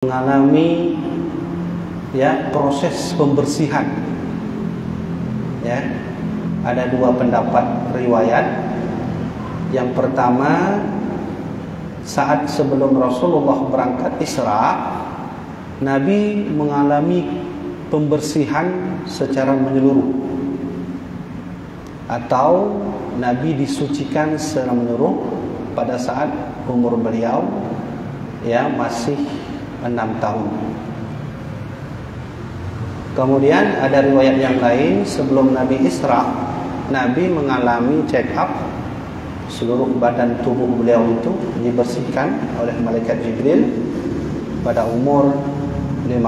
mengalami proses pembersihan. Ada dua pendapat riwayat. Yang pertama, saat sebelum Rasulullah berangkat Isra, Nabi mengalami pembersihan secara menyeluruh, atau Nabi disucikan secara menyeluruh pada saat umur beliau masih 6 tahun. Kemudian ada riwayat yang lain, sebelum Nabi Isra, Nabi mengalami check up, seluruh badan tubuh beliau itu dibersihkan oleh malaikat Jibril pada umur 51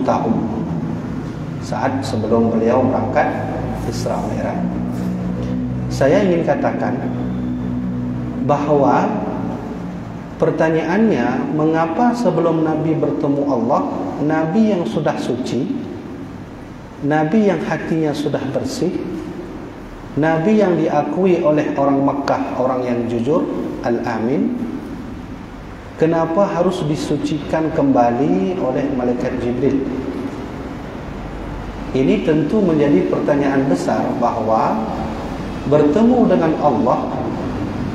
tahun, saat sebelum beliau berangkat Isra Mi'raj. Saya ingin katakan bahwa pertanyaannya, mengapa sebelum Nabi bertemu Allah, Nabi yang sudah suci, Nabi yang hatinya sudah bersih, Nabi yang diakui oleh orang Makkah, orang yang jujur, Al-Amin, kenapa harus disucikan kembali oleh malaikat Jibril? Ini tentu menjadi pertanyaan besar, bahwa bertemu dengan Allah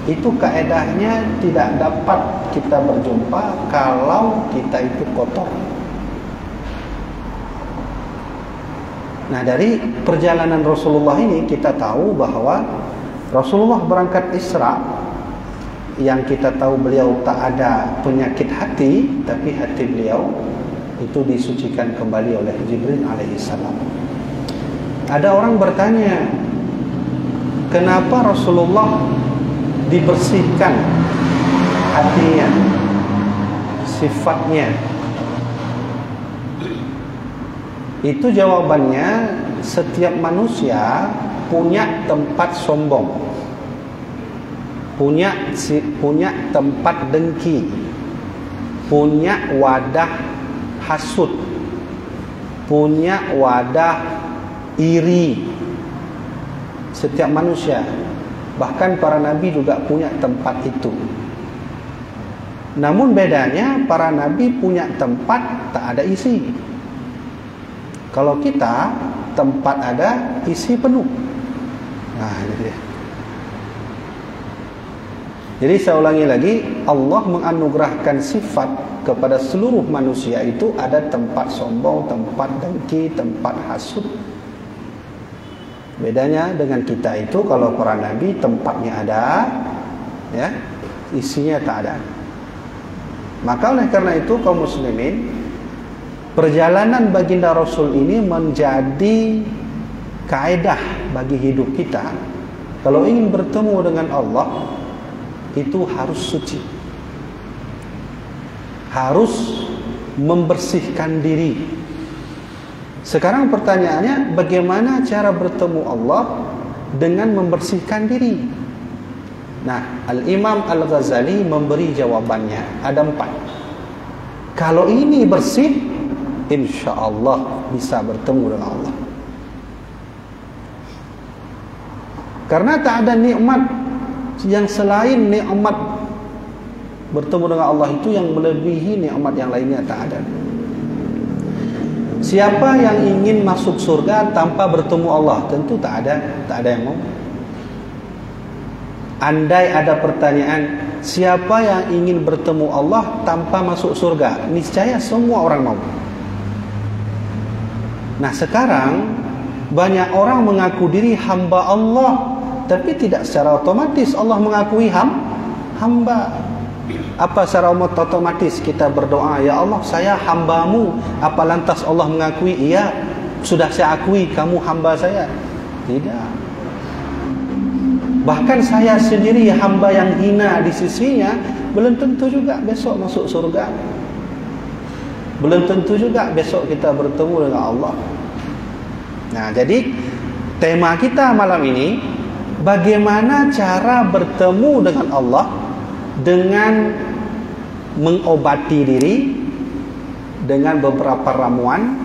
itu kaedahnya tidak dapat kita berjumpa kalau kita itu kotor. Nah, dari perjalanan Rasulullah ini kita tahu bahwa Rasulullah berangkat Isra, yang kita tahu beliau tak ada penyakit hati, tapi hati beliau itu disucikan kembali oleh Jibril alaihissalam. Ada orang bertanya, kenapa Rasulullah dibersihkan hatinya, sifatnya? Itu jawabannya, setiap manusia punya tempat sombong, punya tempat dengki, punya wadah hasud, punya wadah iri. Setiap manusia, bahkan para nabi juga punya tempat itu. Namun bedanya, para nabi punya tempat tak ada isi. Kalau kita tempat ada, isi penuh. Nah, ini dia. Jadi saya ulangi lagi, Allah menganugerahkan sifat kepada seluruh manusia itu, ada tempat sombong, tempat dengki, tempat hasud. Bedanya dengan kita itu, kalau para nabi tempatnya ada, isinya tak ada. Maka oleh karena itu, kaum muslimin, perjalanan baginda Rasul ini menjadi kaedah bagi hidup kita. Kalau ingin bertemu dengan Allah, itu harus suci, harus membersihkan diri. Sekarang pertanyaannya, bagaimana cara bertemu Allah dengan membersihkan diri? Nah, Al-Imam Al-Ghazali memberi jawabannya, ada 4. Kalau ini bersih, insya Allah bisa bertemu dengan Allah. Karena tak ada nikmat yang selain nikmat bertemu dengan Allah itu yang melebihi nikmat yang lainnya, tak ada. Siapa yang ingin masuk surga tanpa bertemu Allah? Tentu tak ada yang mau. Andai ada pertanyaan, siapa yang ingin bertemu Allah tanpa masuk surga? Niscaya semua orang mau. Nah, sekarang banyak orang mengaku diri hamba Allah, tapi tidak secara otomatis Allah mengakui hamba. Apa secara otomatis kita berdoa, ya Allah saya hambamu, apa lantas Allah mengakui, iya sudah saya akui kamu hamba saya? Tidak. Bahkan saya sendiri hamba yang hina di sisinya, belum tentu juga besok masuk surga. Belum tentu juga besok kita bertemu dengan Allah. Nah, jadi tema kita malam ini, bagaimana cara bertemu dengan Allah dengan mengobati diri dengan beberapa ramuan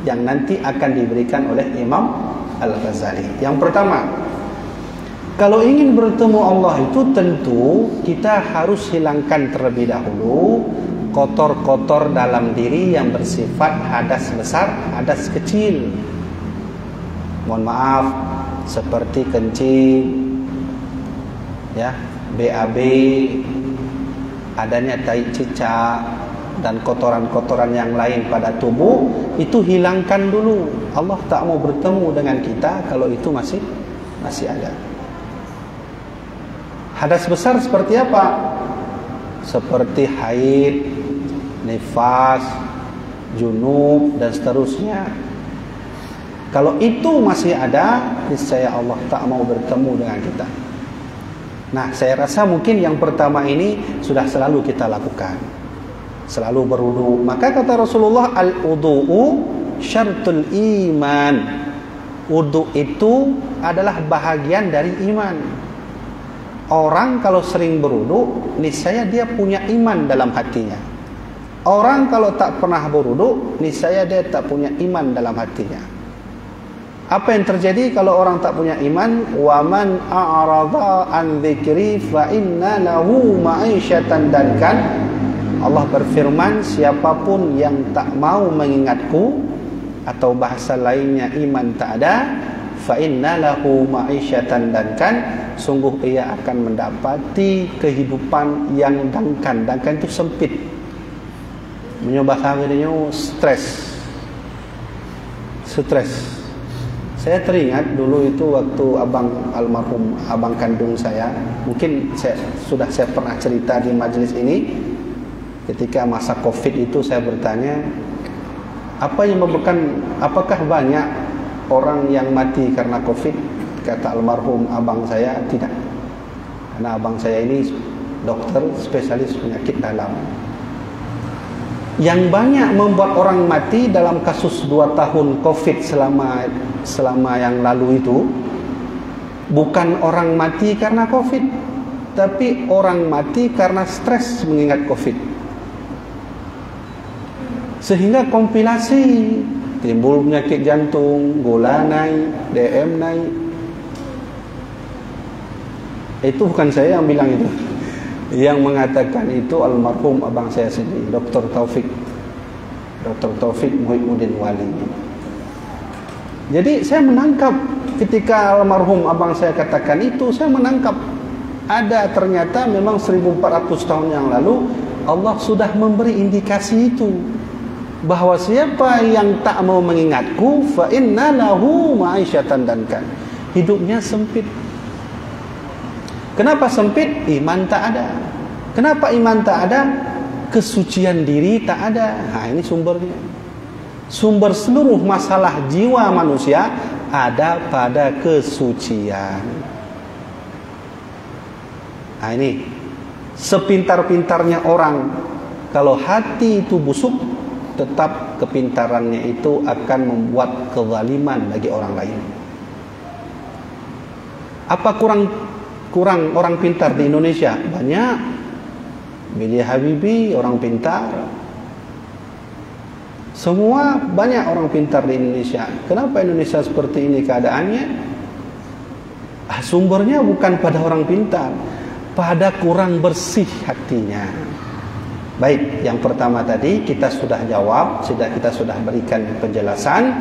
yang nanti akan diberikan oleh Imam Al-Ghazali. Yang pertama, Kalau ingin bertemu Allah itu tentu kita harus hilangkan terlebih dahulu kotor-kotor dalam diri yang bersifat hadas besar, hadas kecil. Mohon maaf, seperti kencing, ya, BAB, adanya tai cicak dan kotoran-kotoran yang lain pada tubuh, itu hilangkan dulu. Allah tak mau bertemu dengan kita kalau itu masih ada. Hadas besar seperti apa? Seperti haid, nifas, junub dan seterusnya. Kalau itu masih ada, niscaya Allah tak mau bertemu dengan kita. Nah, saya rasa mungkin yang pertama ini sudah selalu kita lakukan. Selalu berwudu. Maka kata Rasulullah, al-wudu'u syartul iman. Wudu itu adalah bahagian dari iman. Orang kalau sering berwudu, niscaya dia punya iman dalam hatinya. Orang kalau tak pernah berwudu, niscaya dia tak punya iman dalam hatinya. Apa yang terjadi kalau orang tak punya iman? Wa man a'rada an dzikri fa inna lahu ma'isyatan dankan. Allah berfirman, siapapun yang tak mau mengingatku, atau bahasa lainnya iman tak ada, fa inna lahu ma'isyatan dankan, sungguh ia akan mendapati kehidupan yang dangkan. Dangkan itu sempit. Menyebabkan bahasanya stres. Saya teringat dulu itu waktu almarhum abang kandung saya, mungkin saya pernah cerita di majelis ini, ketika masa Covid itu saya bertanya, apakah banyak orang yang mati karena Covid? Kata almarhum abang saya, tidak. Karena abang saya ini dokter spesialis penyakit dalam. Yang banyak membuat orang mati dalam kasus 2 tahun Covid selama yang lalu itu, bukan orang mati karena Covid, tapi orang mati karena stres mengingat Covid. Sehingga kompilasi, timbul penyakit jantung, gula naik, DM naik. Itu bukan saya yang bilang itu. Yang mengatakan itu almarhum abang saya sendiri, Dr. Taufik Muhyiddin Wali. Jadi saya menangkap ketika almarhum abang saya katakan itu, saya menangkap ada ternyata memang 1400 tahun yang lalu Allah sudah memberi indikasi itu, bahwa siapa yang tak mau mengingatku, fa inna lahu ma'isyatan dankan, hidupnya sempit. Kenapa sempit? Iman tak ada. Kenapa iman tak ada? Kesucian diri tak ada. Nah, ini sumbernya. Sumber seluruh masalah jiwa manusia ada pada kesucian. Nah, ini sepintar-pintarnya orang, kalau hati itu busuk, tetap kepintarannya itu akan membuat kezaliman bagi orang lain. Apa kurang orang pintar di Indonesia? Banyak. B.J. Habibie orang pintar. Semua banyak orang pintar di Indonesia. Kenapa Indonesia seperti ini keadaannya? Sumbernya bukan pada orang pintar, pada kurang bersih hatinya. Baik, yang pertama tadi kita sudah jawab, kita sudah berikan penjelasan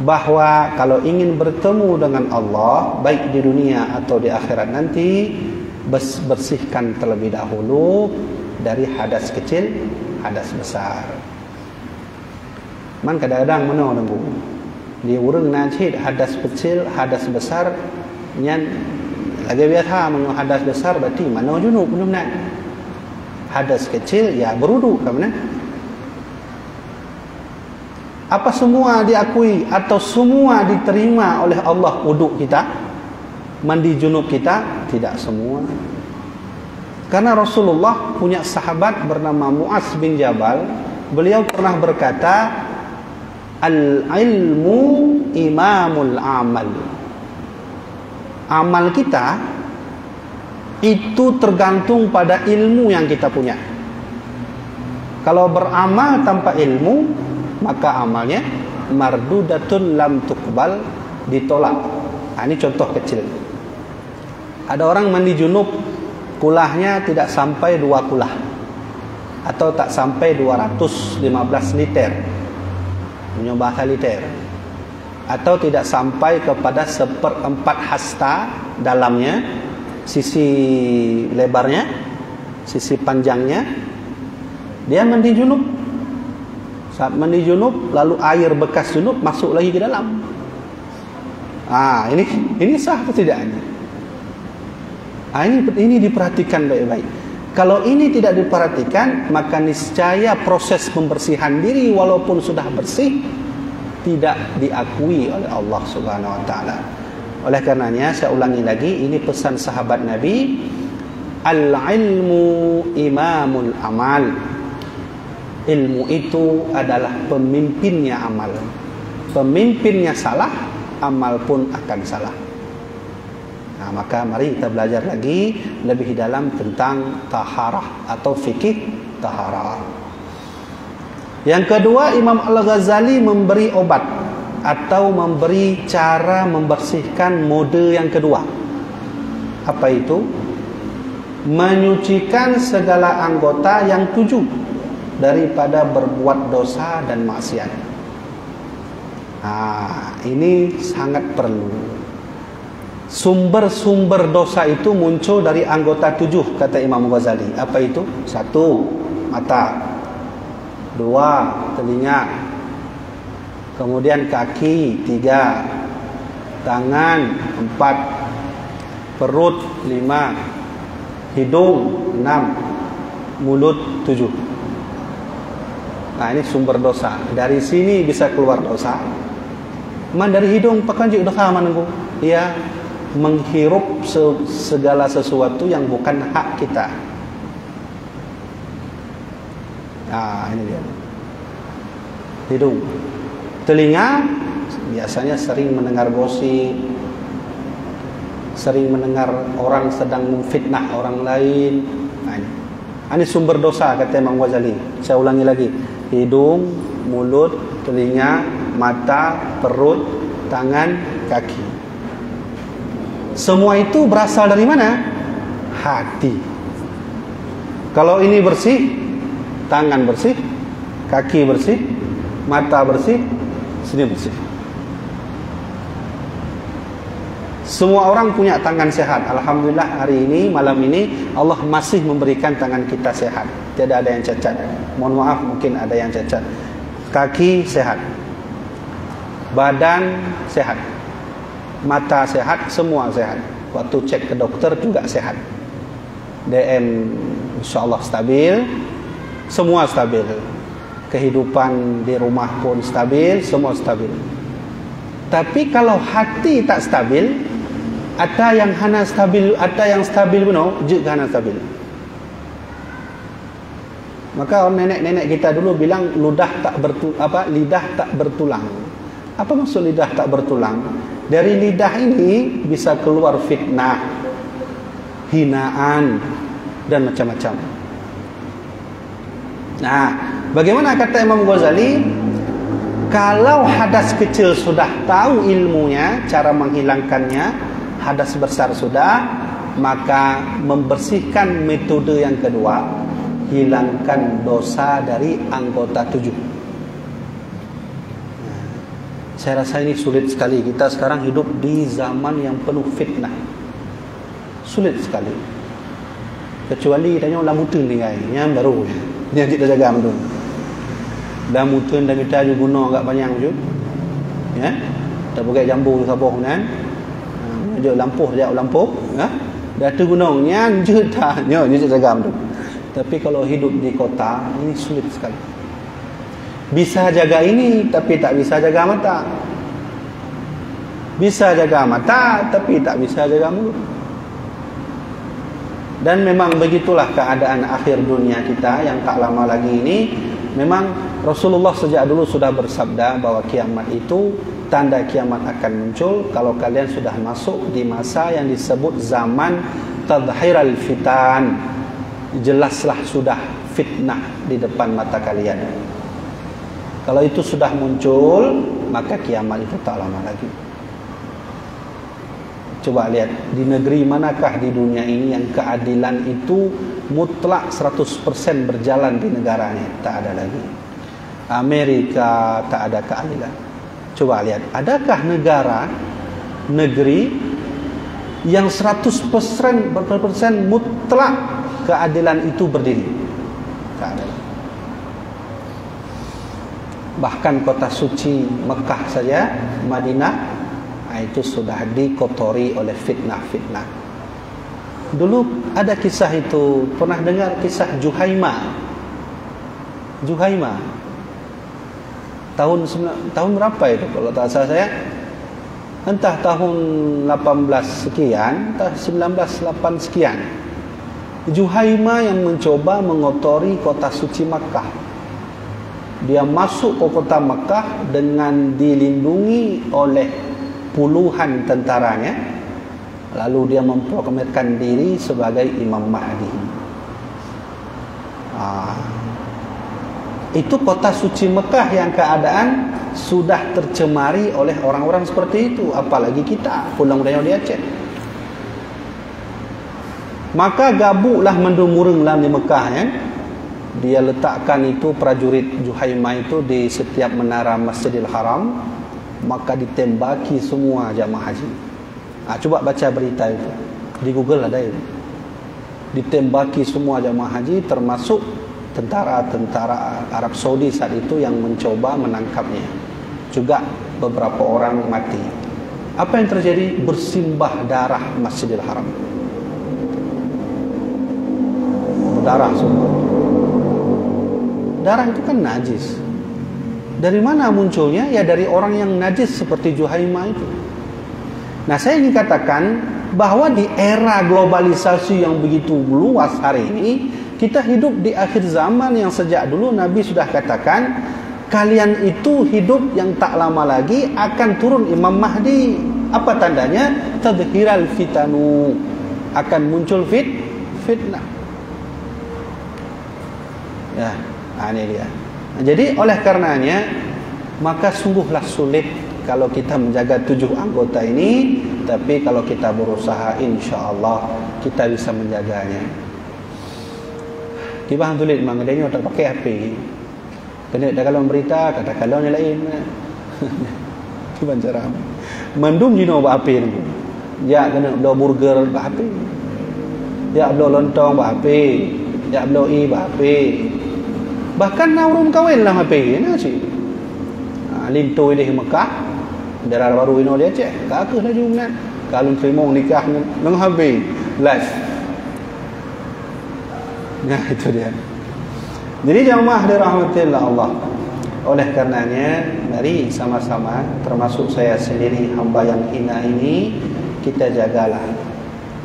bahwa kalau ingin bertemu dengan Allah, baik di dunia atau di akhirat nanti, bersihkan terlebih dahulu dari hadas kecil, hadas besar. Man kadang-kadang mana nunggu di urang najid hadas kecil, hadas besar nyan lagi biasa mengu hadas besar berarti mana junub belum nak. Hadas kecil ya berudu ke mana? Apa semua diakui atau semua diterima oleh Allah wudu kita, mandi junub kita? Tidak semua. Karena Rasulullah punya sahabat bernama Mu'az bin Jabal. Beliau pernah berkata, al-ilmu imamul amal. Amal kita itu tergantung pada ilmu yang kita punya. Kalau beramal tanpa ilmu, maka amalnya mardudatun lam tuqbal, ditolak. Nah, ini contoh kecil. Ada orang mandi junub, kulahnya tidak sampai 2 kulah, atau tak sampai 215 liter, punya bahasa liter, atau tidak sampai kepada 1/4 hasta dalamnya, sisi lebarnya, sisi panjangnya. Dia mandi junub. Saat mandi junub, lalu air bekas junub masuk lagi ke dalam. Ini sah atau tidak ini? Ini diperhatikan baik-baik. Kalau ini tidak diperhatikan, maka niscaya proses pembersihan diri walaupun sudah bersih tidak diakui oleh Allah Subhanahu wa taala. Oleh karenanya saya ulangi lagi, ini pesan sahabat Nabi, al-ilmu imamul amal. Ilmu itu adalah pemimpinnya amal. Pemimpinnya salah, amal pun akan salah. Nah, maka mari kita belajar lagi lebih dalam tentang taharah atau fikih taharah. Yang kedua, Imam Al-Ghazali memberi obat atau memberi cara membersihkan mode yang kedua. Apa itu? Menyucikan segala anggota yang 7 daripada berbuat dosa dan maksiat. Ini sangat perlu. Sumber-sumber dosa itu muncul dari anggota 7, kata Imam Ghazali. Apa itu? 1, mata. 2, telinga. Kemudian kaki. 3, tangan. 4, perut. 5, hidung. 6, mulut. 7. Nah, ini sumber dosa. Dari sini bisa keluar dosa. Dari hidung pakai dosa manunggu. Ia menghirup segala sesuatu yang bukan hak kita. Ini dia. Hidung. Telinga biasanya sering mendengar gosip, sering mendengar orang sedang memfitnah orang lain. Ini sumber dosa, kata Imam Ghazali. Saya ulangi lagi. Hidung, mulut, telinga, mata, perut, tangan, kaki. Semua itu berasal dari mana? Hati. Kalau ini bersih, tangan bersih, kaki bersih, mata bersih, sini bersih. Semua orang punya tangan sehat. Alhamdulillah hari ini, malam ini Allah masih memberikan tangan kita sehat. Tidak ada yang cacat. Mohon maaf, mungkin ada yang cacat. Kaki sehat, badan sehat, mata sehat, semua sehat. Waktu cek ke dokter juga sehat. DM insyaAllah stabil, semua stabil. Kehidupan di rumah pun stabil, semua stabil. Tapi kalau hati tak stabil, ada yang hana stabil, ada yang stabil benar, juga hana stabil. Maka nenek-nenek kita dulu bilang lidah tak bertulang. Apa maksud lidah tak bertulang? Dari lidah ini bisa keluar fitnah, hinaan, dan macam-macam. Nah, bagaimana kata Imam Ghazali? Kalau hadas kecil sudah tahu ilmunya, cara menghilangkannya, hadas besar sudah, maka membersihkan metode yang kedua, hilangkan dosa dari anggota 7. Saya rasa ini sulit sekali. Kita sekarang hidup di zaman yang penuh fitnah. Sulit sekali. Kecuali tanya lamutun ni guys, yang baru yang kita jaga betul. Lamutun dan kita juga guna agak banyak je. Ya. Kita pakai jambu sabah kan. Dia lampuh, dah tu gunung nyan je dah. Nyo je jaga betul. Tapi kalau hidup di kota ini sulit sekali. Bisa jaga ini tapi tak bisa jaga mata. Bisa jaga mata tapi tak bisa jaga mulut. Dan memang begitulah keadaan akhir dunia kita yang tak lama lagi ini. Memang Rasulullah sejak dulu sudah bersabda bahwa kiamat itu, tanda kiamat akan muncul kalau kalian sudah masuk di masa yang disebut zaman tadhiral fitan. Jelaslah sudah fitnah di depan mata kalian. Kalau itu sudah muncul, maka kiamat itu tak lama lagi. Coba lihat, di negeri manakah di dunia ini yang keadilan itu mutlak 100% berjalan di negaranya? Tak ada lagi. Amerika tak ada keadilan. Coba lihat, adakah negeri yang 100% mutlak keadilan itu berdiri? Tak ada. Bahkan kota suci Mekah saja, Madinah, itu sudah dikotori oleh fitnah-fitnah. Dulu ada kisah itu, pernah dengar kisah Juhaimah? Juhaimah tahun berapa itu kalau tak salah saya, entah tahun 18 sekian, entah 1908 sekian. Juhaimah yang mencoba mengotori kota suci Makkah. Dia masuk ke kota Makkah dengan dilindungi oleh puluhan tentaranya, lalu dia memproklamirkan diri sebagai Imam Mahdi. Itu kota suci Mekah yang keadaan sudah tercemari oleh orang-orang seperti itu, apalagi kita pulang dari Aceh. Maka gabuklah mendumurunglah di Mekah, ya. Dia letakkan itu prajurit Juhaimah itu di setiap menara Masjidil Haram, maka ditembaki semua jamaah haji. Coba baca berita itu di Google, ada itu. Ditembaki semua jamaah haji, termasuk tentara Arab Saudi saat itu yang mencoba menangkapnya. Juga beberapa orang mati. Apa yang terjadi? Bersimbah darah Masjidil Haram. Berdarah semua. Darah itu kan najis. Dari mana munculnya? Ya dari orang yang najis seperti Juhaimah itu. Nah, saya ingin katakan bahwa di era globalisasi yang begitu luas hari ini, kita hidup di akhir zaman yang sejak dulu Nabi sudah katakan, kalian itu hidup yang tak lama lagi akan turun Imam Mahdi. Apa tandanya? Tadhiral fitanu, akan muncul fitnah. Ya, ini dia. Jadi oleh karenanya, maka sungguhlah sulit kalau kita menjaga 7 anggota ini, tapi kalau kita berusaha, insya Allah kita bisa menjaganya. Tiba tulis memang dia tak pakai HP. Kena dah kalau berita kata kalau ni lain. Tiba cara. Mandum jino ba HP ni. Ya kena beli burger ba HP. Ya beli lontong ba HP. Ya beli ba HP. Bahkan naurun kawin lah HP ni sih. Lintu di Mekah, daerah baru ini dia cek. Kakak dah jumlah. Kalau terima nikah nang HP live. Nah, itu dia. Jadi jamaah dirahmati Allah. Oleh karenanya, mari sama-sama, termasuk saya sendiri hamba yang hina ini, kita jagalah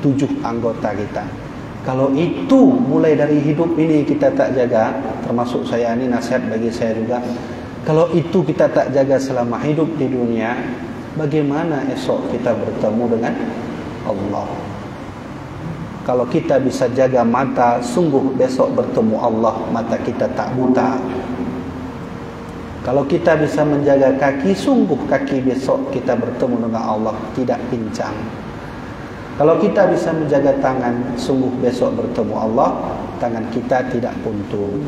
7 anggota kita. Kalau itu mulai dari hidup ini kita tak jaga, termasuk saya ini nasihat bagi saya juga. Kalau itu kita tak jaga selama hidup di dunia, bagaimana esok kita bertemu dengan Allah? Kalau kita bisa jaga mata, sungguh besok bertemu Allah, mata kita tak buta. Kalau kita bisa menjaga kaki, sungguh kaki besok kita bertemu dengan Allah tidak pincang. Kalau kita bisa menjaga tangan, sungguh besok bertemu Allah, tangan kita tidak buntu.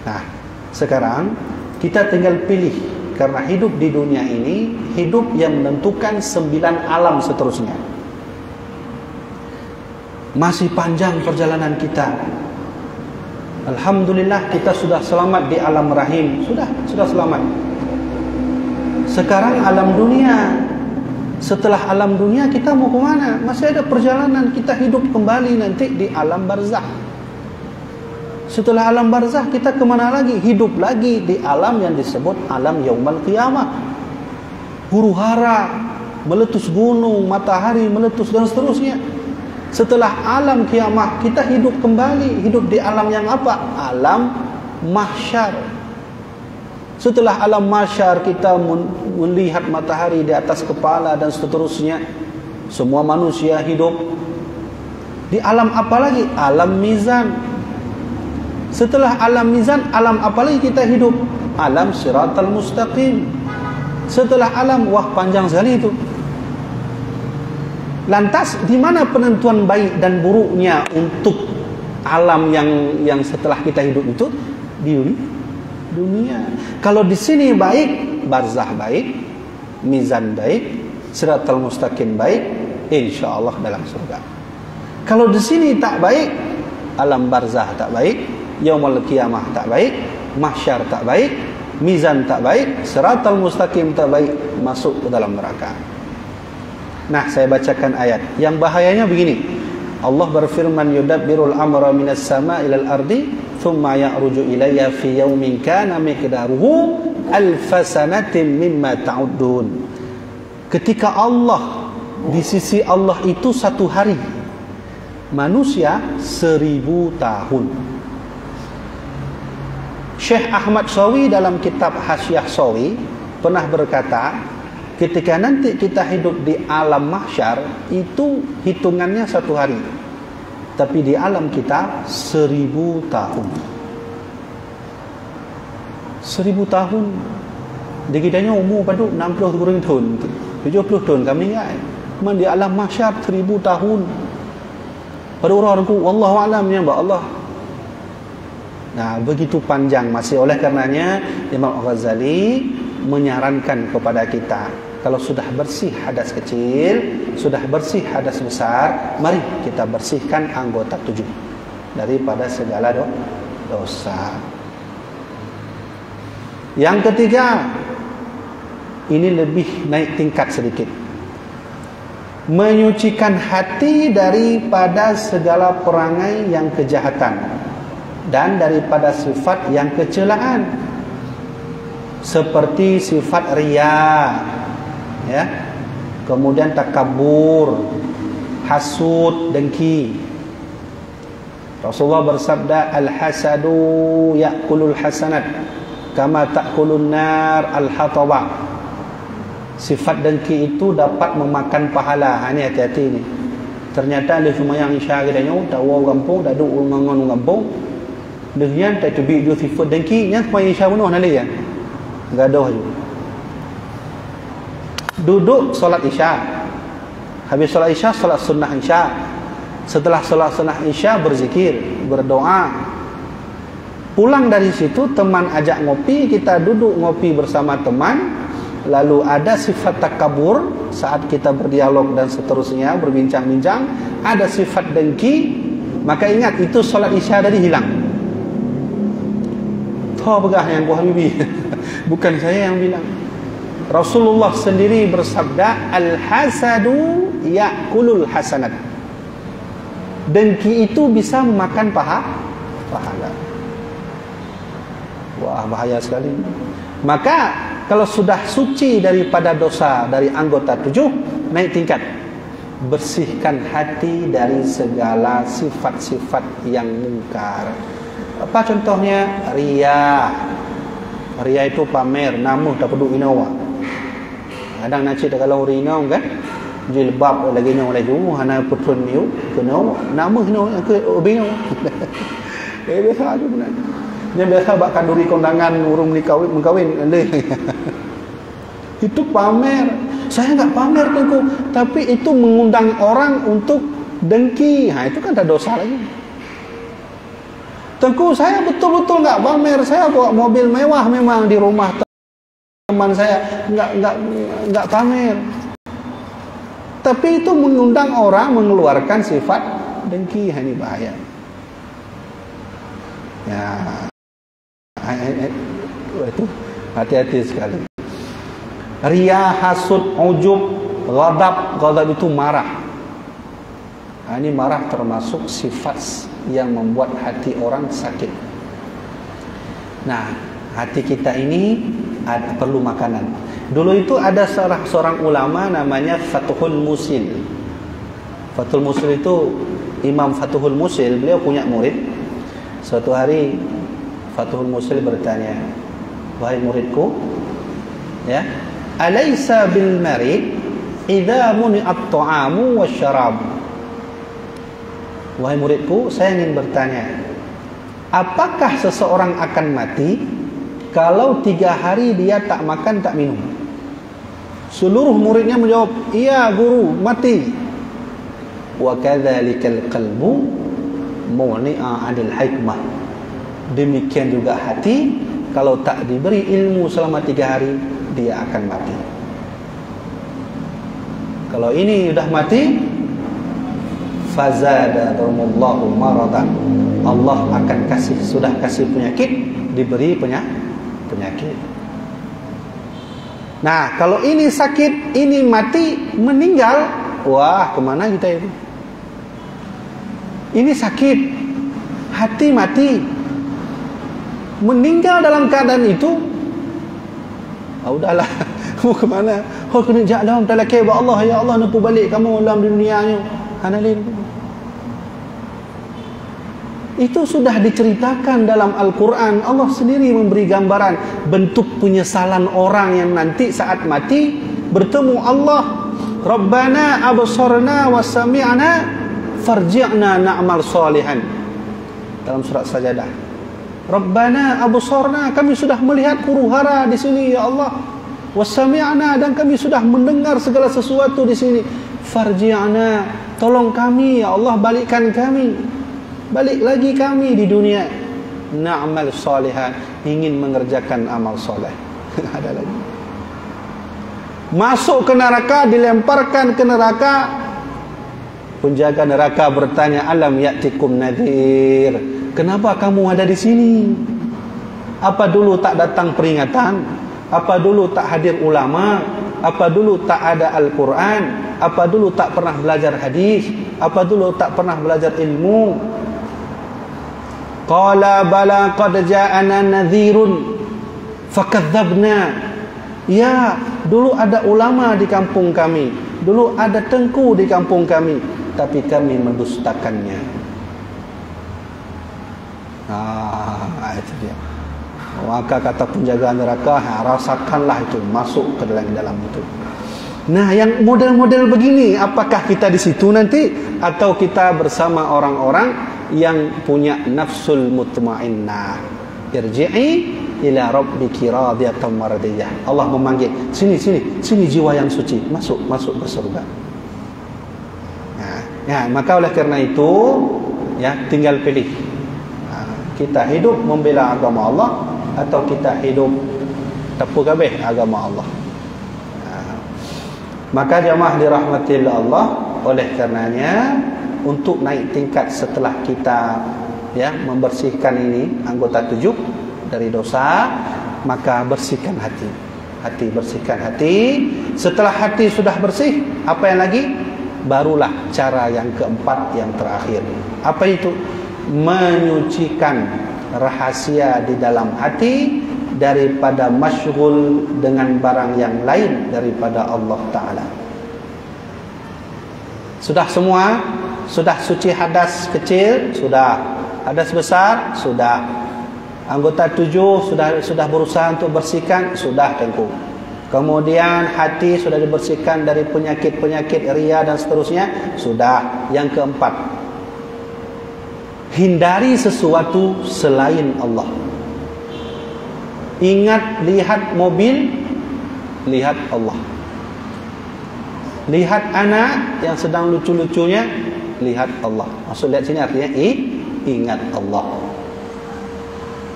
Nah, sekarang kita tinggal pilih, karena hidup di dunia ini, hidup yang menentukan 9 alam seterusnya. Masih panjang perjalanan kita. Alhamdulillah kita sudah selamat di alam rahim. Sudah selamat. Sekarang alam dunia. Setelah alam dunia kita mau ke mana? Masih ada perjalanan, kita hidup kembali nanti di alam barzakh. Setelah alam barzakh kita kemana lagi? Hidup lagi di alam yang disebut alam yaumul qiyamah. Huru-hara, meletus gunung, matahari meletus dan seterusnya. Setelah alam kiamah kita hidup kembali, hidup di alam yang apa? Alam mahsyar. Setelah alam mahsyar kita melihat matahari di atas kepala dan seterusnya. Semua manusia hidup di alam apa lagi? Alam mizan. Setelah alam mizan, alam apa lagi kita hidup? Alam siratal mustaqim. Setelah alam, wah panjang sekali itu. Lantas di mana penentuan baik dan buruknya untuk alam yang setelah kita hidup itu? Di dunia. Kalau di sini baik, barzah baik, mizan baik, siratal mustaqim baik, insyaallah dalam surga. Kalau di sini tak baik, alam barzah tak baik, yaumul qiyamah tak baik, mahsyar tak baik, mizan tak baik, siratal mustaqim tak baik, masuk ke dalam neraka. Nah, saya bacakan ayat. Yang bahayanya begini. Allah berfirman, yudabbirul amra minas sama' ilal ardi thumma ya'ruju ilayya fi yawmin kana miqdaruhu alfasanatin mimma ta'uddun. Ketika Allah, di sisi Allah itu satu hari, manusia 1000 tahun. Syekh Ahmad Sawi dalam kitab Hasyiah Sawi pernah berkata, ketika nanti kita hidup di alam mahsyar, itu hitungannya satu hari, tapi di alam kita 1000 tahun. 1000 tahun. Di kitanya umur pada 60 tahun, 70 tahun kami ingat. Memang di alam mahsyar 1000 tahun. Pada orang-orang ku, wallahu a'lam ya Allah. Nah, begitu panjang masih. Oleh karenanya Imam Al-Ghazali menyarankan kepada kita, kalau sudah bersih hadas kecil, sudah bersih hadas besar, mari kita bersihkan anggota 7 daripada segala dosa. Yang ketiga, ini lebih naik tingkat sedikit, menyucikan hati daripada segala perangai yang kejahatan dan daripada sifat yang kecelaan, seperti sifat riya, ya, kemudian takabur, hasud, dengki. Rasulullah bersabda, al-hasadu ya'kulul hasanat kama ta'kulun nar al-hataba. Sifat dengki itu dapat memakan pahala. Ini hati-hati ni. Ternyata ada semayang isya kedanya, tak wau kampung, tak duk ulmangon kampung. Dengan tak tubik dia sifat dengki, nya semayang isya penuh nali ya. Gaduh je. Duduk solat isya, habis solat isya, solat sunnah isya. Setelah solat sunnah isya, berzikir, berdoa. Pulang dari situ, teman ajak ngopi, kita duduk ngopi bersama teman. Lalu ada sifat takabur saat kita berdialog dan seterusnya, berbincang-bincang. Ada sifat dengki, maka ingat itu solat isya tadi hilang. Toh begah yang ku habibi. Bukan saya yang bilang. Rasulullah sendiri bersabda, al-hasadu ya'kulul hasanat. Dengki itu bisa memakan pahala. Wah, bahaya sekali. Maka kalau sudah suci daripada dosa dari anggota 7, naik tingkat. Bersihkan hati dari segala sifat-sifat yang mungkar. Apa contohnya? Riya. Riya itu pamer, namuh tak peduk inawa. Kadang nak cerita kalau rina kan, jilbab lagi nyong lagi, hana putun niu, kena namuh no ke obino. Biasa aja benar. Yang biasa bak kanduri kondangan urung mengkawin itu pamer. Saya enggak pamer tengku, tapi itu mengundang orang untuk dengki. Ha, itu kan ada dosa lagi. Tengku, saya betul-betul enggak pamer. Saya bawa mobil mewah memang di rumah teman saya, enggak pamer. Tapi itu mengundang orang mengeluarkan sifat dengki. Ini bahaya. Ya. Itu hati-hati sekali. Riya, hasud, ujub, ghadab itu marah. Ini marah termasuk sifat yang membuat hati orang sakit. Nah, hati kita ini perlu makanan. Dulu itu ada seorang ulama namanya Fathul Musil. Fathul Musil itu Imam Fathul Musil, beliau punya murid. Suatu hari Fathul Musil bertanya, wahai muridku, ya, alaysa bil marid idza muni'at ta'amu wasyarabu. Wahai muridku, saya ingin bertanya, apakah seseorang akan mati kalau 3 hari dia tak makan tak minum? Seluruh muridnya menjawab, iya guru, mati. wa kadzalikal qalbu muni'a 'anil hikmah. Demikian juga hati, kalau tak diberi ilmu selama 3 hari, dia akan mati. Kalau ini sudah mati, fazadahumullahu maradan, Allah akan sudah kasih penyakit, diberi penyakit. Nah, kalau ini sakit, ini mati, meninggal, wah, kemana kita itu? Ini sakit, hati mati, meninggal dalam keadaan itu, udahlah, mau kemana? Oh, kena jadam talakay ba Allah, ya Allah, nampu balik kamu dalam dunia ni. Hanalin. Itu sudah diceritakan dalam Al-Quran. Allah sendiri memberi gambaran bentuk penyesalan orang yang nanti saat mati bertemu Allah. Rabbana absarna wa sami'na farji'na na'mal salihan. Dalam surat Sajadah. Rabbana absarna, kami sudah melihat huru-hara di sini ya Allah. Wa sami'na, dan kami sudah mendengar segala sesuatu di sini. Farji'na, tolong kami ya Allah, balikkan kami. Balik lagi kami di dunia. Na'mal salihan, ingin mengerjakan amal soleh. Ada lagi. Masuk ke neraka, dilemparkan ke neraka. Penjaga neraka bertanya, alam ya'tikum nadhir, kenapa kamu ada di sini? Apa dulu tak datang peringatan? Apa dulu tak hadir ulama? Apa dulu tak ada Al-Quran? Apa dulu tak pernah belajar hadis? Apa dulu tak pernah belajar ilmu? Qala bala qad ja'ana nadhirun fakadzabna. Ya, dulu ada ulama di kampung kami, dulu ada tengku di kampung kami, tapi kami mendustakannya. Itu dia. Maka kata penjaga neraka, rasakanlah itu, masuk ke dalam itu. Nah, yang model-model begini, apakah kita di situ nanti, atau kita bersama orang-orang yang punya nafsul mutmainnah? Irji'i ila rabbiki radiyatan mardiyah. Allah memanggil, sini jiwa yang suci, masuk ke surga. Nah, maka oleh kerana itu, ya, tinggal pilih. Kita hidup membela agama Allah, atau kita hidup tepu kabeh agama Allah. Maka jemaah dirahmati Allah, oleh karenanya untuk naik tingkat setelah kita, ya, membersihkan ini anggota 7 dari dosa, maka bersihkan hati. Bersihkan hati. Setelah hati sudah bersih, apa yang lagi? Barulah cara yang keempat, yang terakhir. Apa itu? Menyucikan rahasia di dalam hati daripada masyghul dengan barang yang lain daripada Allah Ta'ala. Sudah semua? Sudah suci hadas kecil? Sudah. Hadas besar? Sudah. Anggota 7 sudah berusaha untuk bersihkan? Sudah, tengku. Kemudian hati sudah dibersihkan dari penyakit-penyakit riya dan seterusnya? Sudah. Yang keempat, hindari sesuatu selain Allah. Ingat, lihat mobil, lihat Allah. Lihat anak yang sedang lucu-lucunya, lihat Allah. Maksud lihat sini artinya ingat Allah.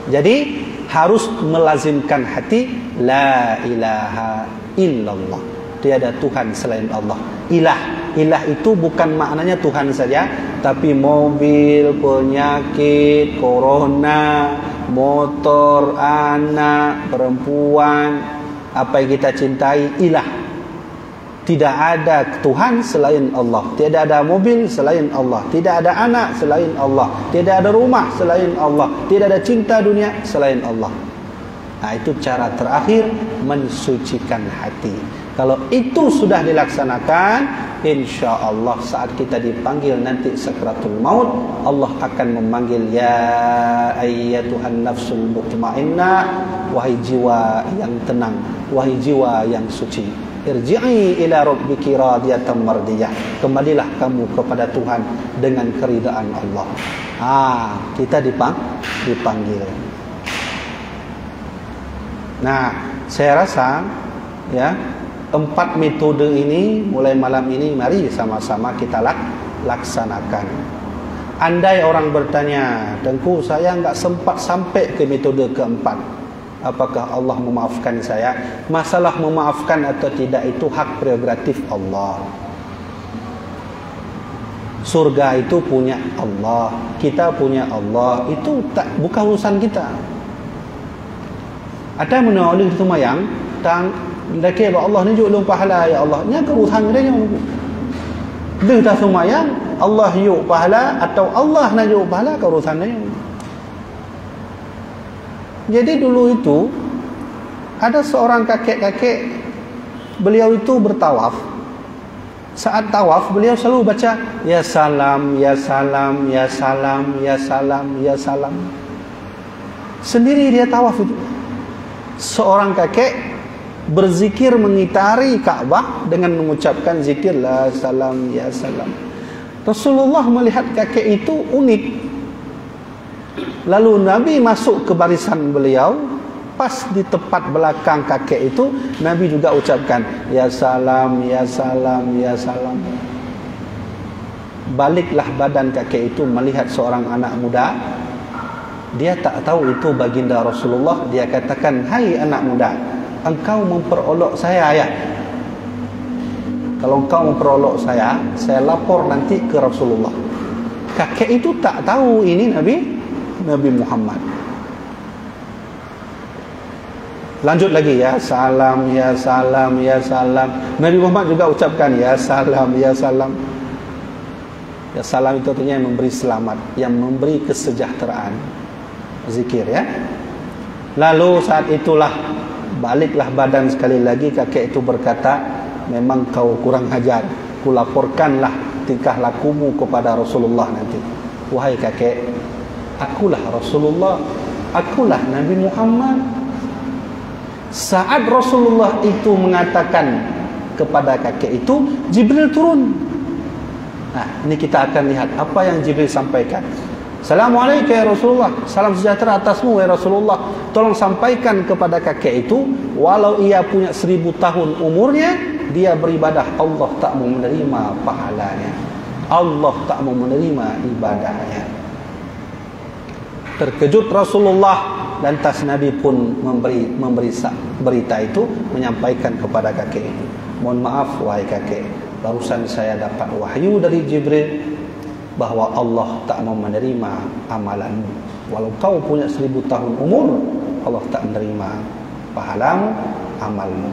Jadi harus melazimkan hati, la ilaha illallah, tiada Tuhan selain Allah. Ilah itu bukan maknanya Tuhan saja, tapi mobil, penyakit, corona, motor, anak, perempuan, apa yang kita cintai, ilah. Tidak ada Tuhan selain Allah, tidak ada mobil selain Allah, tidak ada anak selain Allah, tidak ada rumah selain Allah, tidak ada cinta dunia selain Allah. Nah, itu cara terakhir mensucikan hati. Kalau itu sudah dilaksanakan, insya Allah saat kita dipanggil nanti sakratul maut, Allah akan memanggil, ya ayyatuhan nafsul mutmainnah, wahai jiwa yang tenang, wahai jiwa yang suci, irji'i ila rabbiki radiyatan mardiyah, kembalilah kamu kepada Tuhan dengan keridaan Allah. Kita dipanggil. Nah, saya rasa, ya, 4 metode ini mulai malam ini mari sama-sama kita laksanakan. Andai orang bertanya, Tengku, saya enggak sempat sampai ke metode keempat, apakah Allah memaafkan saya? Masalah memaafkan atau tidak itu hak prerogatif Allah. Surga itu punya Allah, kita punya Allah, itu bukan urusan kita. Ada menolak itu mayang tang laki Allah ni juk long pahala ya Allah, nya kerutan dia nya. Dia dah semayang Allah yuk pahala atau Allah nak yuk pahala kerutan dia. Jadi dulu itu ada seorang kakek-kakek, beliau itu bertawaf. Saat tawaf beliau selalu baca ya salam, ya salam, ya salam, ya salam, ya salam. Sendiri dia tawaf itu. Seorang kakek berzikir mengitari Ka'bah dengan mengucapkan zikir la salam, ya salam. Rasulullah melihat kakek itu unik. Lalu Nabi masuk ke barisan beliau. Pas di tepat belakang kakek itu, Nabi juga ucapkan ya salam, ya salam, ya salam. Baliklah badan kakek itu melihat seorang anak muda. Dia tak tahu itu baginda Rasulullah. Dia katakan, hai anak muda, engkau memperolok saya ya. Kalau engkau memperolok saya lapor nanti ke Rasulullah. Kakek itu tak tahu ini Nabi Muhammad. Lanjut lagi ya salam, ya salam, ya salam. Nabi Muhammad juga ucapkan ya salam, ya salam. Ya salam itu artinya yang memberi selamat, yang memberi kesejahteraan. Zikir ya. Lalu saat itulah baliklah badan sekali lagi. Kakek itu berkata, memang kau kurang ajar, kulaporkanlah tingkah lakumu kepada Rasulullah nanti. Wahai kakek, akulah Rasulullah, akulah Nabi Muhammad. Saat Rasulullah itu mengatakan kepada kakek itu, Jibril turun. Nah, ini kita akan lihat apa yang Jibril sampaikan. Assalamualaikum ya Rasulullah, salam sejahtera atasmu ya Rasulullah. Tolong sampaikan kepada kakek itu, walau ia punya 1000 tahun umurnya, dia beribadah, Allah tak mau menerima pahalanya, Allah tak mau menerima ibadahnya. Terkejut Rasulullah, lantas Nabi pun memberi berita itu, menyampaikan kepada kakek itu, mohon maaf wahai kakek, barusan saya dapat wahyu dari Jibril bahwa Allah tak mau menerima amalanmu. Walau kau punya 1000 tahun umur, Allah tak menerima pahalamu, amalmu.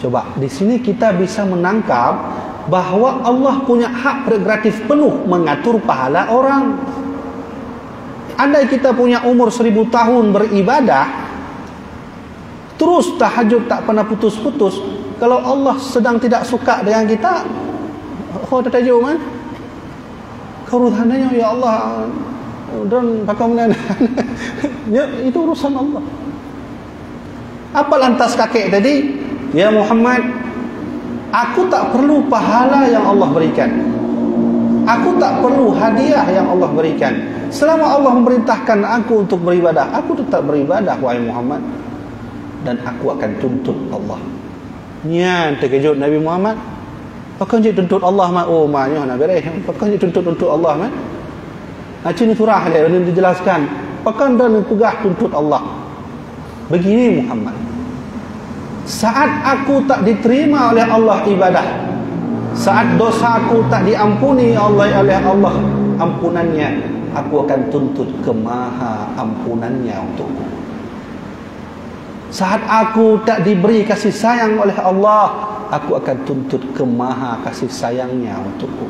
Coba di sini kita bisa menangkap bahwa Allah punya hak prerogatif penuh mengatur pahala orang. Andai kita punya umur 1000 tahun beribadah, terus tahajud tak pernah putus-putus, kalau Allah sedang tidak suka dengan kita, kau tertajuk kan? Kau ruhananya ya Allah, dan pakau mana? Ya, itu urusan Allah. Apa lantas kakek tadi? Ya Muhammad, aku tak perlu pahala yang Allah berikan. Aku tak perlu hadiah yang Allah berikan. Selama Allah memerintahkan aku untuk beribadah, aku tetap beribadah wahai Muhammad. Dan aku akan tuntut Allah. Nya terkejut Nabi Muhammad. Pakai je tuntut Allah mat. Oh maknanya nak beres. Pakai je tuntut Allah mat. Macam ni surah dia dijelaskan. Pakai dan pegah tuntut Allah. Begini Muhammad. Saat aku tak diterima oleh Allah ibadah, saat dosaku tak diampuni oleh Allah ampunannya, aku akan tuntut ke maha ampunannya untukku. Saat aku tak diberi kasih sayang oleh Allah, aku akan tuntut ke maha kasih sayangnya untukku.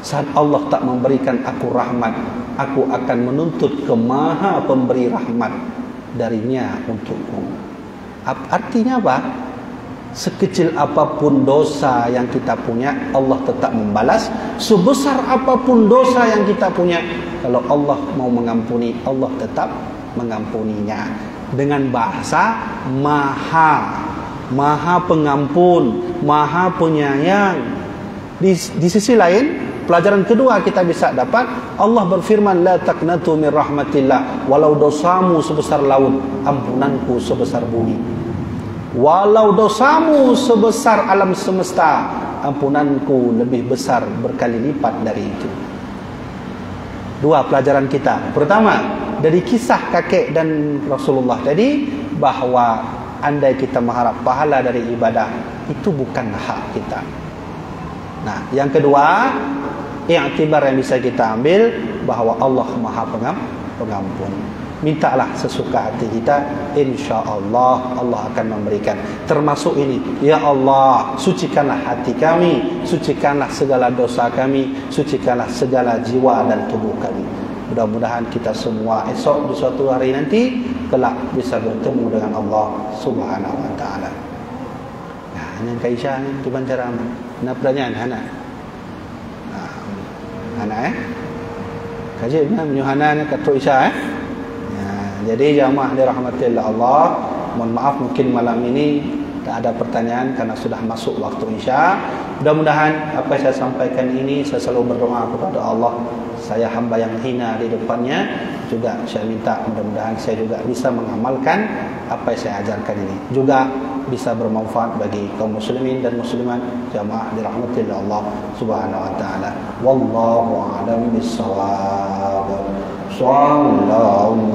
Saat Allah tak memberikan aku rahmat, aku akan menuntut ke maha pemberi rahmat darinya untukku. Artinya apa? Sekecil apapun dosa yang kita punya, Allah tetap membalas. Sebesar apapun dosa yang kita punya, kalau Allah mau mengampuni, Allah tetap mengampuninya. Dengan bahasa maha pengampun, maha penyayang. Di sisi lain, pelajaran kedua kita bisa dapat, Allah berfirman, la taqnatu min rahmatillah, walau dosamu sebesar laut, ampunanku sebesar bumi. Walau dosamu sebesar alam semesta, ampunanku lebih besar berkali lipat dari itu. Dua pelajaran kita. Pertama, dari kisah kakek dan Rasulullah tadi, bahawa andai kita mengharap pahala dari ibadah, itu bukan hak kita. Nah, yang kedua, i'tibar yang bisa kita ambil, bahawa Allah Maha Pengampun. Mintalah sesuka hati kita, insya-Allah Allah akan memberikan. Termasuk ini, ya Allah, sucikanlah hati kami, sucikanlah segala dosa kami, sucikanlah segala jiwa dan tubuh kami. Mudah-mudahan kita semua esok di suatu hari nanti kelak bisa bertemu dengan Allah Subhanahu wa taala. Nah, yang Kaisha ni tu bancaran. Nak pertanyaan anak. Anak kaji mana menyuhana kata Isya Jadi jamaah dirahmati Allah, mohon maaf mungkin malam ini tak ada pertanyaan karena sudah masuk waktu Isya. Mudah-mudahan apa yang saya sampaikan ini, saya selalu berdoa kepada Allah, saya hamba yang hina di depannya, juga saya minta mudah-mudahan saya juga bisa mengamalkan apa yang saya ajarkan ini, juga bisa bermanfaat bagi kaum muslimin dan muslimat, jamaah dirahmati Allah Subhanahu wa taala. Wallahu a'lam bissawab. Sallallahu